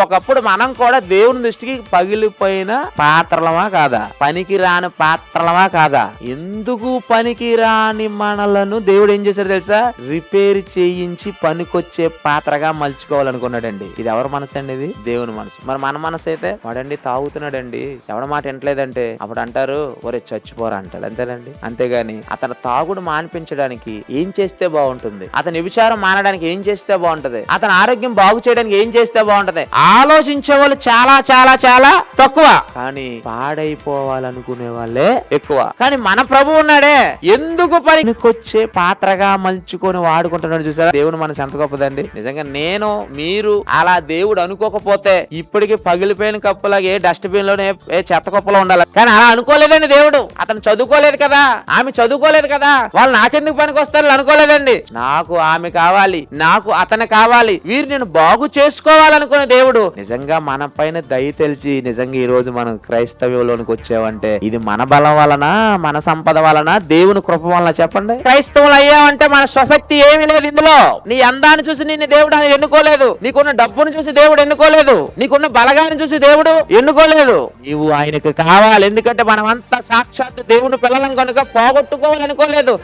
ఒకప్పుడు మనం కూడా దేవుని దృష్టికి పగిలిపోయిన పాత్రలమా కాదా, పనికి రాని పాత్రలమా కాదా? ఎందుకు పనికి రాని మనలను దేవుడు ఏం చేశారు తెలుసా? రిపేర్ చేయించి పనికొచ్చే పాత్రగా మలుచుకోవాలనుకున్నాడండి. ఇది ఎవరి మనసు అండి? ఇది దేవుని మనసు. మరి మన మనసు అయితే వాడండి తాగుతున్నాడండి, ఎవడ మాట వింటలేదంటే అప్పుడు అంటారు ఒరే చచ్చిపోరా అంటాడు, అంతేనండి. అంతేగాని అతను తాగుడు మానిపించడానికి ఏం చేస్తే బాగుంటుంది, అతని విచారం మానడానికి ఏం చేస్తే బాగుంటది, అతని ఆరోగ్యం బాగు చేయడానికి ఏం చేస్తే బాగుంటది, ఆలోచించే వాళ్ళు చాలా చాలా చాలా తక్కువ, కానీ పాడైపోవాలనుకునే వాళ్ళే ఎక్కువ. కానీ మన ప్రభు ఉన్నాడే, ఎందుకు పనికొచ్చే పాత్రగా మలుచుకొని వాడుకుంటున్నాడు. చూసారా దేవుని మనసు ఎంత గొప్పదండి. నిజంగా నేను మీరు అలా దేవుడు అనుకోకపోతే ఇప్పటికి పగిలిపోయిన కప్పులాగా ఏ డస్ట్ బిన్ లోనే ఏ చెత్త కుప్పలో ఉండాలి. కానీ అలా అనుకోలేదండి దేవుడు. అతను చదువుకోలేదు కదా, ఆమె చదువుకోలేదు కదా, వాళ్ళు నాకెందుకు పనికి వస్తారు అనుకోలేదండి. నాకు ఆమె కావాలి, నాకు అతను కావాలి, వీరు నేను బాగు చేసుకోవాలనుకునే దేవుడు నిజంగా మన పైన దయ తెలిసి నిజంగా ఈ రోజు మనం క్రైస్తవ్యంలోనికి వచ్చామంటే ఇది మన బలం వలన, మన సంపద వలన, దేవుని కృప వలన. చెప్పండి, క్రైస్తవులు అయ్యామంటే మన స్వశక్తి ఏమీ లేదు ఇందులో. నీ అందాన్ని చూసి నిన్ను దేవుడు ఎన్నుకోలేదు, నీకున్న డబ్బును చూసి దేవుడు ఎన్నుకోలేదు, నీకున్న బలగాన్ని చూసి దేవుడు ఎన్నుకోలేదు. నీవు ఆయనకు కావాలి. ఎందుకంటే మనం అంతా సాక్షాత్ దేవుని పిల్లలం కనుక పోగొట్టుకోవాలనుకోలేదు.